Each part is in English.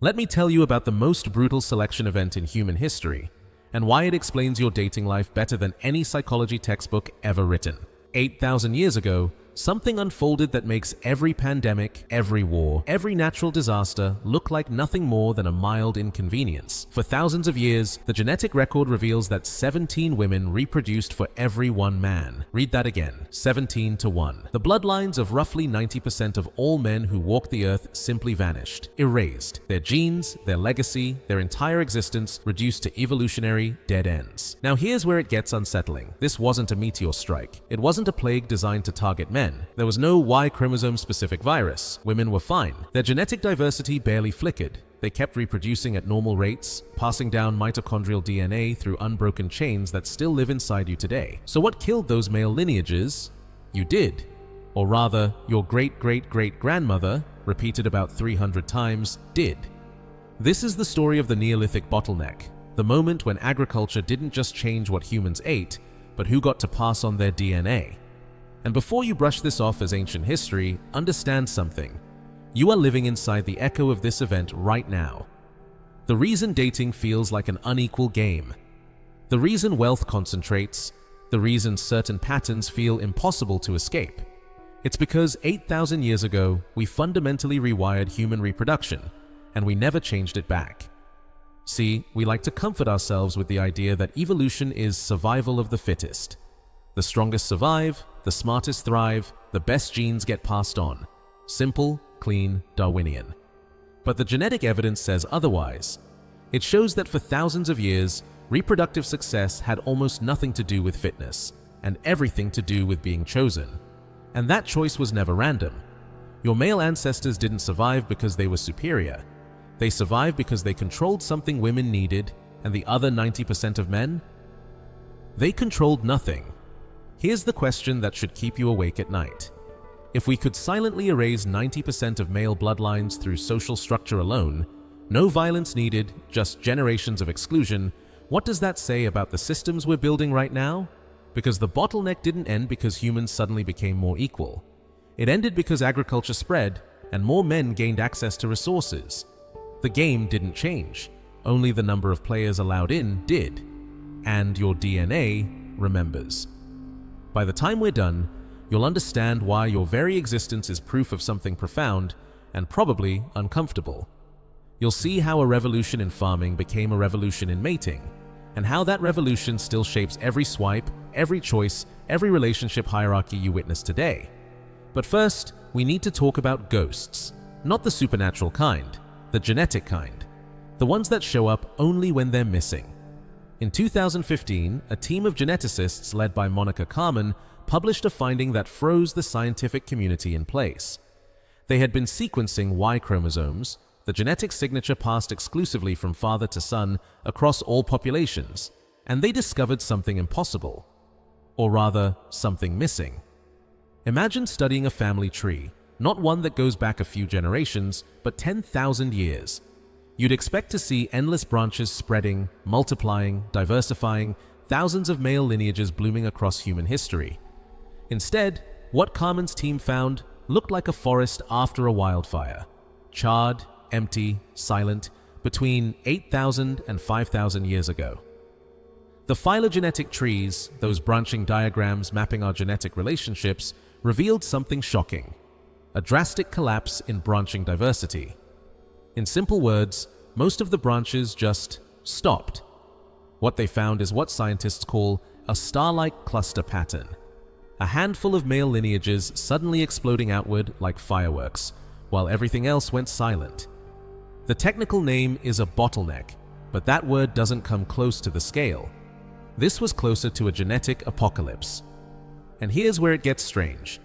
Let me tell you about the most brutal selection event in human history and why it explains your dating life better than any psychology textbook ever written. 8,000 years ago, something unfolded that makes every pandemic, every war, every natural disaster look like nothing more than a mild inconvenience. For thousands of years, the genetic record reveals that 17 women reproduced for every one man. Read that again, 17 to 1. The bloodlines of roughly 90% of all men who walked the earth simply vanished, erased. Their genes, their legacy, their entire existence reduced to evolutionary dead ends. Now here's where it gets unsettling. This wasn't a meteor strike. It wasn't a plague designed to target men. There was no Y-chromosome specific virus. Women were fine. Their genetic diversity barely flickered. They kept reproducing at normal rates, passing down mitochondrial DNA through unbroken chains that still live inside you today. So what killed those male lineages? You did. Or rather, your great-great-great-grandmother, repeated about 300 times, did. This is the story of the Neolithic Bottleneck, the moment when agriculture didn't just change what humans ate, but who got to pass on their DNA. And before you brush this off as ancient history, understand something. You are living inside the echo of this event right now. The reason dating feels like an unequal game, the reason wealth concentrates, the reason certain patterns feel impossible to escape. It's because 8,000 years ago, we fundamentally rewired human reproduction, and we never changed it back. See, we like to comfort ourselves with the idea that evolution is survival of the fittest. The strongest survive, the smartest thrive, the best genes get passed on. Simple, clean, Darwinian. But the genetic evidence says otherwise. It shows that for thousands of years, reproductive success had almost nothing to do with fitness, and everything to do with being chosen. And that choice was never random. Your male ancestors didn't survive because they were superior. They survived because they controlled something women needed, and the other 90% of men? They controlled nothing. Here's the question that should keep you awake at night. If we could silently erase 90% of male bloodlines through social structure alone, no violence needed, just generations of exclusion, what does that say about the systems we're building right now? Because the bottleneck didn't end because humans suddenly became more equal. It ended because agriculture spread and more men gained access to resources. The game didn't change, only the number of players allowed in did. And your DNA remembers. By the time we're done, you'll understand why your very existence is proof of something profound and probably uncomfortable. You'll see how a revolution in farming became a revolution in mating, and how that revolution still shapes every swipe, every choice, every relationship hierarchy you witness today. But first, we need to talk about ghosts. Not the supernatural kind, the genetic kind. The ones that show up only when they're missing. In 2015, a team of geneticists led by Monica Carmen published a finding that froze the scientific community in place. They had been sequencing Y-chromosomes, the genetic signature passed exclusively from father to son across all populations, and they discovered something impossible. Or rather, something missing. Imagine studying a family tree, not one that goes back a few generations, but 10,000 years. You'd expect to see endless branches spreading, multiplying, diversifying, thousands of male lineages blooming across human history. Instead, what Carmen's team found looked like a forest after a wildfire. Charred, empty, silent, between 8,000 and 5,000 years ago. The phylogenetic trees, those branching diagrams mapping our genetic relationships, revealed something shocking. A drastic collapse in branching diversity. In simple words, most of the branches just stopped. What they found is what scientists call a star-like cluster pattern. A handful of male lineages suddenly exploding outward like fireworks, while everything else went silent. The technical name is a bottleneck, but that word doesn't come close to the scale. This was closer to a genetic apocalypse. And here's where it gets strange.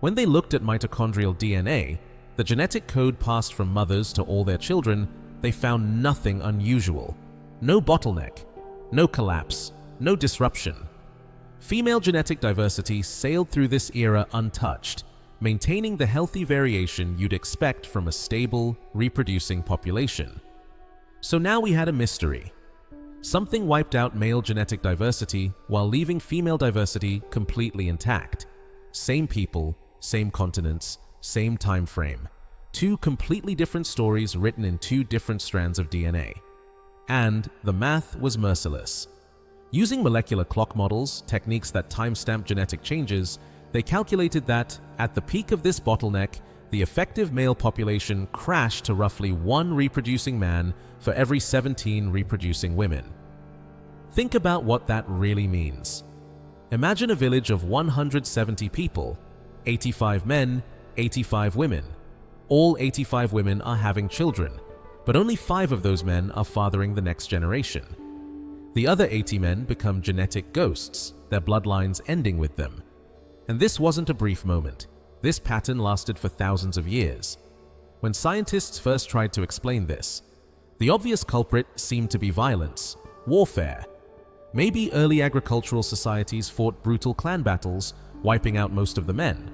When they looked at mitochondrial DNA, the genetic code passed from mothers to all their children, they found nothing unusual. No bottleneck, no collapse, no disruption. Female genetic diversity sailed through this era untouched, maintaining the healthy variation you'd expect from a stable, reproducing population. So now we had a mystery. Something wiped out male genetic diversity while leaving female diversity completely intact. Same people, same continents, same time frame. two completely different stories written in two different strands of DNA. And the math was merciless. Using molecular clock models, techniques that timestamp genetic changes, they calculated that, at the peak of this bottleneck, the effective male population crashed to roughly 1 reproducing man for every 17 reproducing women. Think about what that really means. Imagine a village of 170 people, 85 men, 85 women. All 85 women are having children, but only 5 of those men are fathering the next generation. The other 80 men become genetic ghosts, their bloodlines ending with them. And this wasn't a brief moment. This pattern lasted for thousands of years. When scientists first tried to explain this, the obvious culprit seemed to be violence, warfare. Maybe early agricultural societies fought brutal clan battles, wiping out most of the men.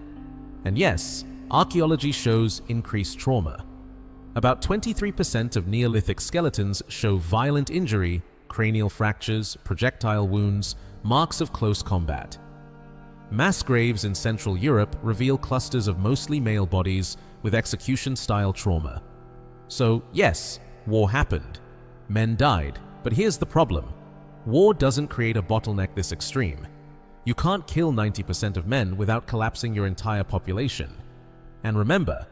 And yes, archaeology shows increased trauma. About 23% of Neolithic skeletons show violent injury, cranial fractures, projectile wounds, marks of close combat. Mass graves in Central Europe reveal clusters of mostly male bodies with execution-style trauma. So yes, war happened. Men died, but here's the problem. War doesn't create a bottleneck this extreme. You can't kill 90% of men without collapsing your entire population. And remember,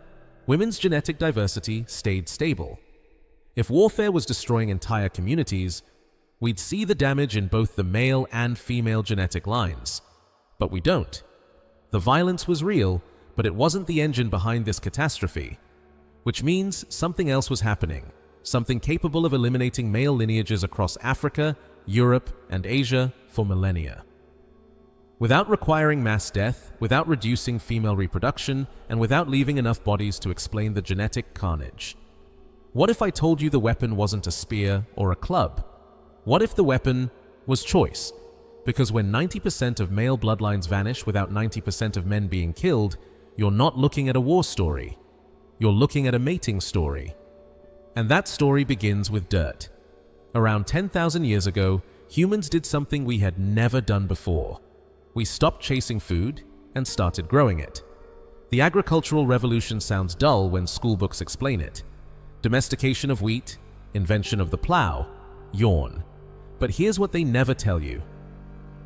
women's genetic diversity stayed stable. If warfare was destroying entire communities, we'd see the damage in both the male and female genetic lines. But we don't. The violence was real, but it wasn't the engine behind this catastrophe. Which means something else was happening, something capable of eliminating male lineages across Africa, Europe, and Asia for millennia. Without requiring mass death, without reducing female reproduction, and without leaving enough bodies to explain the genetic carnage. What if I told you the weapon wasn't a spear or a club? What if the weapon was choice? Because when 90% of male bloodlines vanish without 90% of men being killed, you're not looking at a war story. You're looking at a mating story. And that story begins with dirt. Around 10,000 years ago, humans did something we had never done before. We stopped chasing food and started growing it. The agricultural revolution sounds dull when schoolbooks explain it. Domestication of wheat, invention of the plow, yawn. But here's what they never tell you.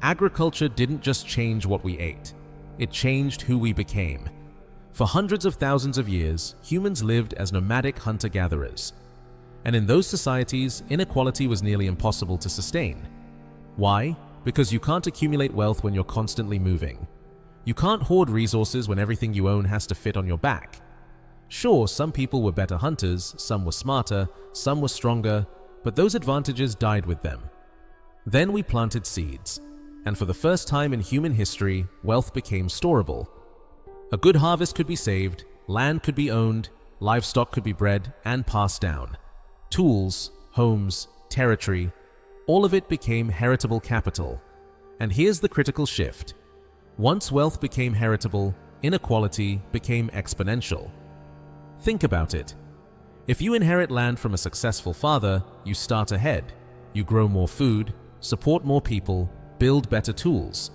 Agriculture didn't just change what we ate, it changed who we became. For hundreds of thousands of years, humans lived as nomadic hunter-gatherers. And in those societies, inequality was nearly impossible to sustain. Why? Because you can't accumulate wealth when you're constantly moving. You can't hoard resources when everything you own has to fit on your back. Sure, some people were better hunters, some were smarter, some were stronger, but those advantages died with them. Then we planted seeds. And for the first time in human history, wealth became storable. A good harvest could be saved, land could be owned, livestock could be bred and passed down. Tools, homes, territory, all of it became heritable capital. And here's the critical shift. Once wealth became heritable, inequality became exponential. Think about it. If you inherit land from a successful father, you start ahead. You grow more food, support more people, build better tools.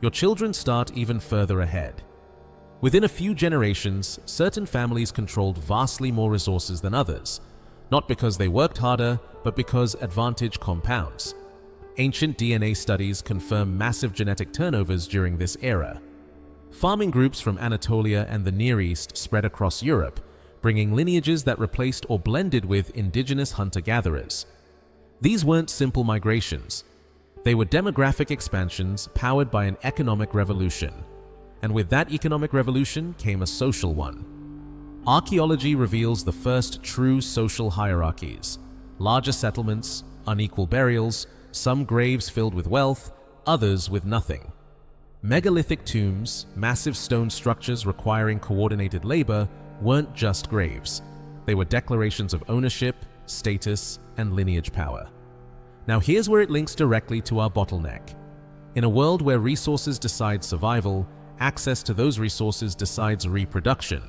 Your children start even further ahead. Within a few generations, certain families controlled vastly more resources than others, not because they worked harder, but because advantage compounds. Ancient DNA studies confirm massive genetic turnovers during this era. Farming groups from Anatolia and the Near East spread across Europe, bringing lineages that replaced or blended with indigenous hunter-gatherers. These weren't simple migrations. They were demographic expansions powered by an economic revolution. And with that economic revolution came a social one. Archaeology reveals the first true social hierarchies. Larger settlements, unequal burials, some graves filled with wealth, others with nothing. Megalithic tombs, massive stone structures requiring coordinated labor, weren't just graves. They were declarations of ownership, status, and lineage power. Now here's where it links directly to our bottleneck. In a world where resources decide survival, access to those resources decides reproduction.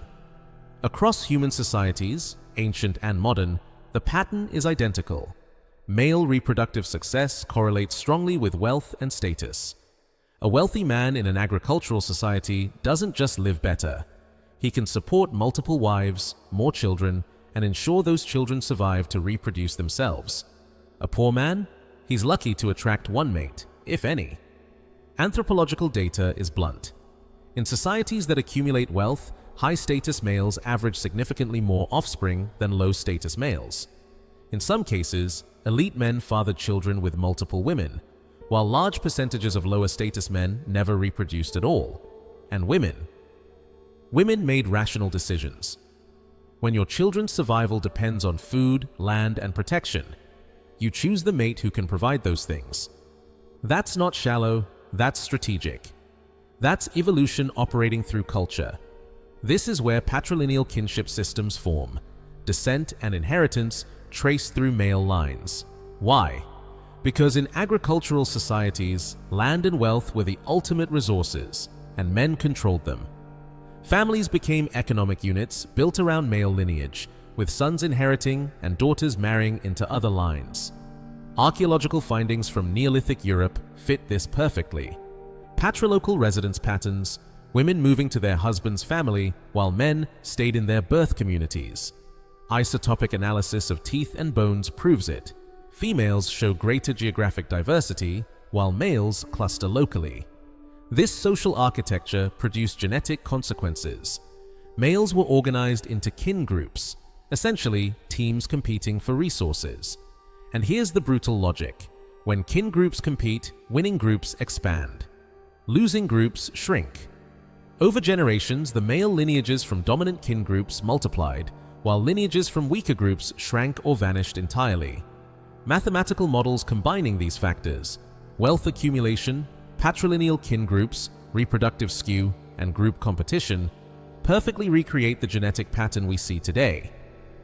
Across human societies, ancient and modern, the pattern is identical. Male reproductive success correlates strongly with wealth and status. A wealthy man in an agricultural society doesn't just live better. He can support multiple wives, more children, and ensure those children survive to reproduce themselves. A poor man? He's lucky to attract one mate, if any. Anthropological data is blunt. In societies that accumulate wealth, high-status males average significantly more offspring than low-status males. In some cases, elite men fathered children with multiple women, while large percentages of lower-status men never reproduced at all. And women? Women made rational decisions. When your children's survival depends on food, land, and protection, you choose the mate who can provide those things. That's not shallow, that's strategic. That's evolution operating through culture. This is where patrilineal kinship systems form, descent and inheritance traced through male lines. Why? Because in agricultural societies, land and wealth were the ultimate resources, and men controlled them. Families became economic units built around male lineage, with sons inheriting and daughters marrying into other lines. Archaeological findings from Neolithic Europe fit this perfectly. Patrilocal residence patterns, women moving to their husband's family while men stayed in their birth communities. Isotopic analysis of teeth and bones proves it. Females show greater geographic diversity, while males cluster locally. This social architecture produced genetic consequences. Males were organized into kin groups, essentially teams competing for resources. And here's the brutal logic. When kin groups compete, winning groups expand. Losing groups shrink. Over generations, the male lineages from dominant kin groups multiplied, while lineages from weaker groups shrank or vanished entirely. Mathematical models combining these factors, wealth accumulation, patrilineal kin groups, reproductive skew, and group competition, perfectly recreate the genetic pattern we see today.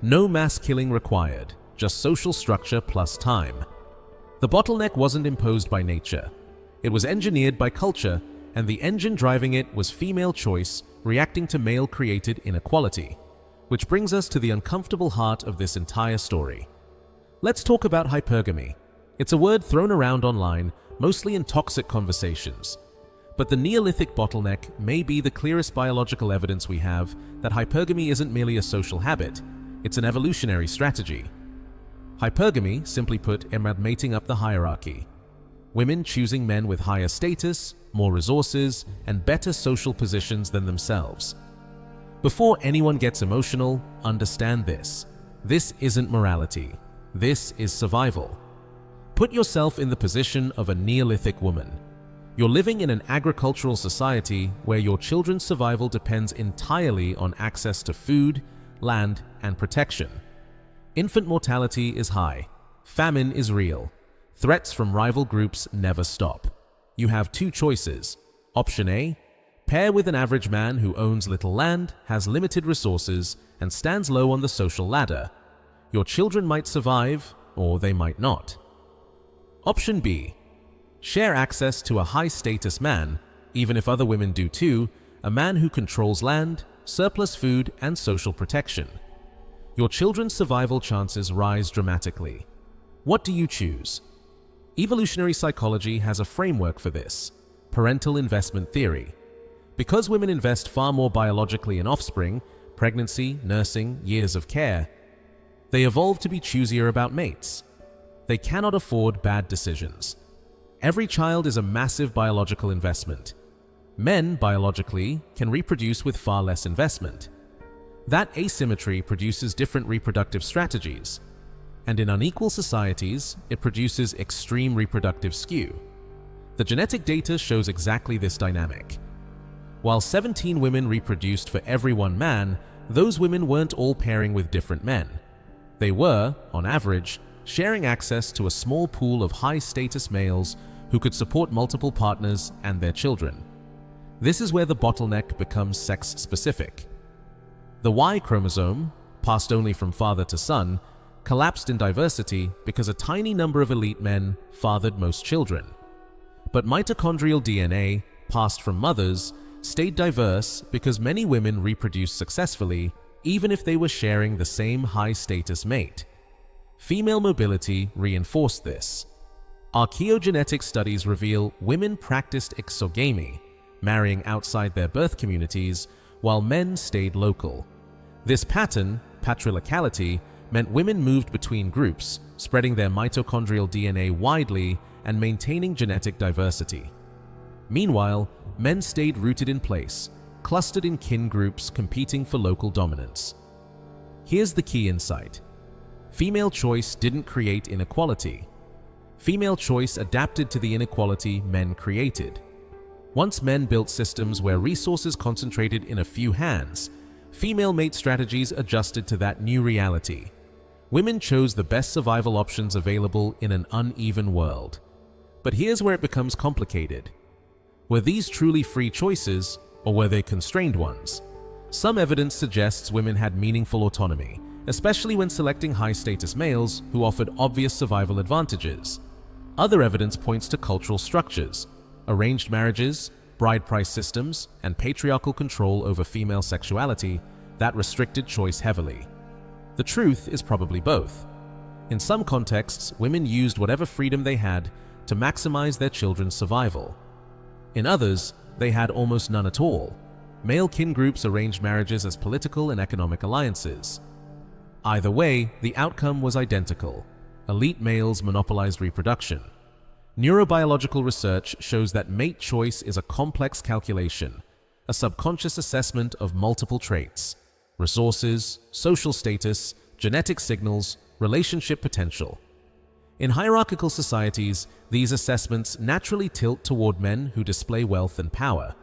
No mass killing required, just social structure plus time. The bottleneck wasn't imposed by nature. It was engineered by culture, and the engine driving it was female choice reacting to male-created inequality. Which brings us to the uncomfortable heart of this entire story. Let's talk about hypergamy. It's a word thrown around online, mostly in toxic conversations. But the Neolithic bottleneck may be the clearest biological evidence we have that hypergamy isn't merely a social habit, it's an evolutionary strategy. Hypergamy, simply put, involves mating up the hierarchy. Women choosing men with higher status, more resources, and better social positions than themselves. Before anyone gets emotional, understand this. This isn't morality. This is survival. Put yourself in the position of a Neolithic woman. You're living in an agricultural society where your children's survival depends entirely on access to food, land, and protection. Infant mortality is high. Famine is real. Threats from rival groups never stop. You have two choices. Option A, pair with an average man who owns little land, has limited resources, and stands low on the social ladder. Your children might survive, or they might not. Option B, share access to a high-status man, even if other women do too, a man who controls land, surplus food, and social protection. Your children's survival chances rise dramatically. What do you choose? Evolutionary psychology has a framework for this: parental investment theory. Because women invest far more biologically in offspring, pregnancy, nursing, years of care, they evolve to be choosier about mates. They cannot afford bad decisions. Every child is a massive biological investment. Men, biologically, can reproduce with far less investment. That asymmetry produces different reproductive strategies, and in unequal societies, it produces extreme reproductive skew. The genetic data shows exactly this dynamic. While 17 women reproduced for every one man, those women weren't all pairing with different men. They were, on average, sharing access to a small pool of high-status males who could support multiple partners and their children. This is where the bottleneck becomes sex-specific. The Y-chromosome, passed only from father to son, collapsed in diversity because a tiny number of elite men fathered most children. But mitochondrial DNA, passed from mothers, stayed diverse because many women reproduced successfully even if they were sharing the same high-status mate. Female mobility reinforced this. Archaeogenetic studies reveal women practiced exogamy, marrying outside their birth communities, while men stayed local. This pattern, patriarchality, meant women moved between groups, spreading their mitochondrial DNA widely and maintaining genetic diversity. Meanwhile, men stayed rooted in place, clustered in kin groups competing for local dominance. Here's the key insight. Female choice didn't create inequality. Female choice adapted to the inequality men created. Once men built systems where resources concentrated in a few hands, female mate strategies adjusted to that new reality. Women chose the best survival options available in an uneven world. But here's where it becomes complicated. Were these truly free choices, or were they constrained ones? Some evidence suggests women had meaningful autonomy, especially when selecting high-status males who offered obvious survival advantages. Other evidence points to cultural structures, arranged marriages, bride price systems, and patriarchal control over female sexuality that restricted choice heavily. The truth is probably both. In some contexts, women used whatever freedom they had to maximize their children's survival. In others, they had almost none at all. Male kin groups arranged marriages as political and economic alliances. Either way, the outcome was identical. Elite males monopolized reproduction. Neurobiological research shows that mate choice is a complex calculation, a subconscious assessment of multiple traits: resources, social status, genetic signals, relationship potential. In hierarchical societies, these assessments naturally tilt toward men who display wealth and power,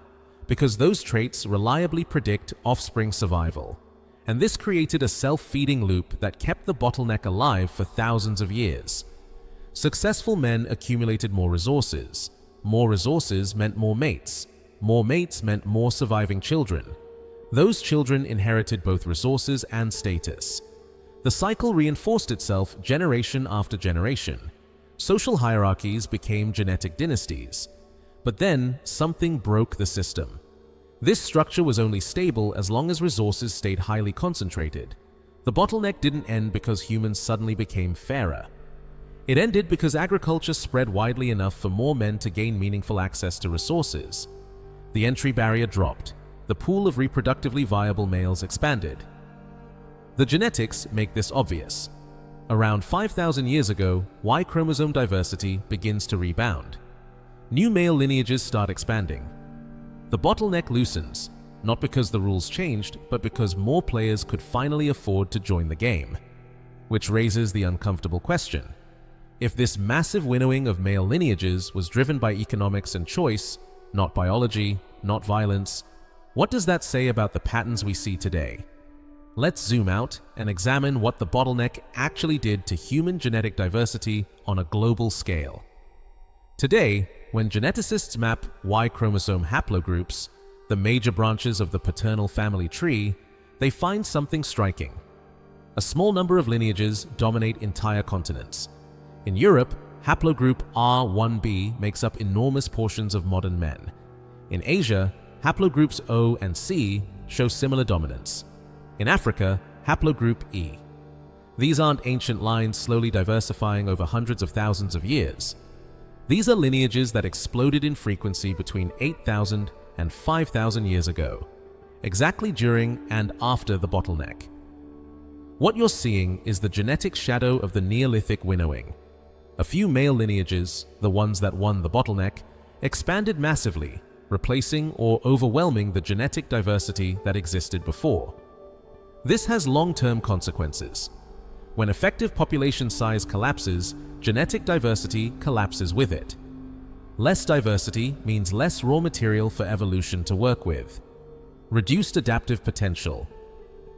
because those traits reliably predict offspring survival. And this created a self-feeding loop that kept the bottleneck alive for thousands of years. Successful men accumulated more resources. More resources meant more mates. More mates meant more surviving children. Those children inherited both resources and status. The cycle reinforced itself generation after generation. Social hierarchies became genetic dynasties. But then, something broke the system. This structure was only stable as long as resources stayed highly concentrated. The bottleneck didn't end because humans suddenly became fairer. It ended because agriculture spread widely enough for more men to gain meaningful access to resources. The entry barrier dropped. The pool of reproductively viable males expanded. The genetics make this obvious. Around 5,000 years ago, Y-chromosome diversity begins to rebound. New male lineages start expanding. The bottleneck loosens, not because the rules changed, but because more players could finally afford to join the game. Which raises the uncomfortable question. If this massive winnowing of male lineages was driven by economics and choice, not biology, not violence, what does that say about the patterns we see today? Let's zoom out and examine what the bottleneck actually did to human genetic diversity on a global scale. Today, when geneticists map Y-chromosome haplogroups, the major branches of the paternal family tree, they find something striking. A small number of lineages dominate entire continents. In Europe, haplogroup R1b makes up enormous portions of modern men. In Asia, haplogroups O and C show similar dominance. In Africa, haplogroup E. These aren't ancient lines slowly diversifying over hundreds of thousands of years. These are lineages that exploded in frequency between 8,000 and 5,000 years ago, exactly during and after the bottleneck. What you're seeing is the genetic shadow of the Neolithic winnowing. A few male lineages, the ones that won the bottleneck, expanded massively, replacing or overwhelming the genetic diversity that existed before. This has long-term consequences. When effective population size collapses, genetic diversity collapses with it. Less diversity means less raw material for evolution to work with. Reduced adaptive potential.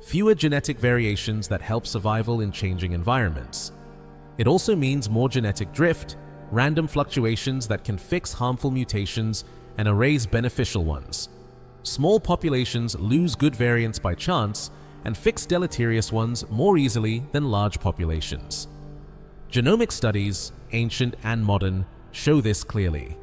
Fewer genetic variations that help survival in changing environments. It also means more genetic drift, random fluctuations that can fix harmful mutations and erase beneficial ones. Small populations lose good variants by chance and fix deleterious ones more easily than large populations. Genomic studies, ancient and modern, show this clearly.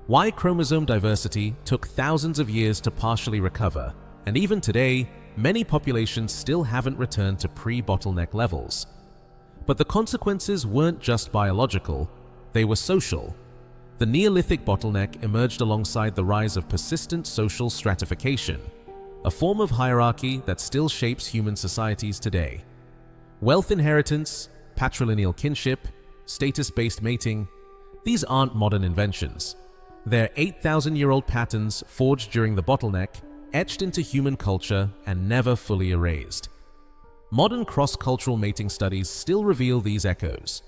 Y-chromosome diversity took thousands of years to partially recover, and even today, many populations still haven't returned to pre-bottleneck levels. But the consequences weren't just biological, they were social. The Neolithic bottleneck emerged alongside the rise of persistent social stratification. a form of hierarchy that still shapes human societies today. Wealth inheritance, patrilineal kinship, status-based mating, these aren't modern inventions. They're 8,000-year-old patterns forged during the bottleneck, etched into human culture and never fully erased. Modern cross-cultural mating studies still reveal these echoes.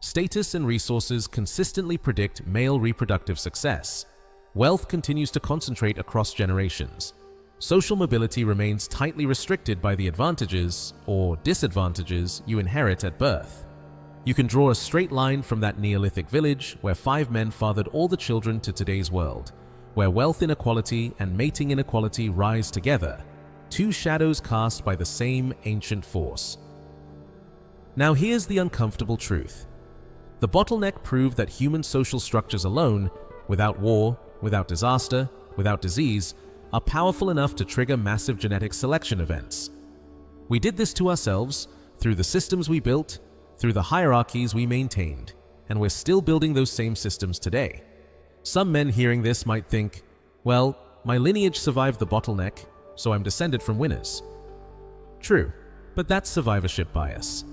Status and resources consistently predict male reproductive success. Wealth continues to concentrate across generations. Social mobility remains tightly restricted by the advantages or disadvantages you inherit at birth. You can draw a straight line from that Neolithic village where 5 men fathered all the children to today's world, where wealth inequality and mating inequality rise together, 2 shadows cast by the same ancient force. Now here's the uncomfortable truth. The bottleneck proved that human social structures alone, without war, without disaster, without disease, are powerful enough to trigger massive genetic selection events. We did this to ourselves, through the systems we built, through the hierarchies we maintained, and we're still building those same systems today. Some men hearing this might think, well, my lineage survived the bottleneck, so I'm descended from winners. True, but that's survivorship bias.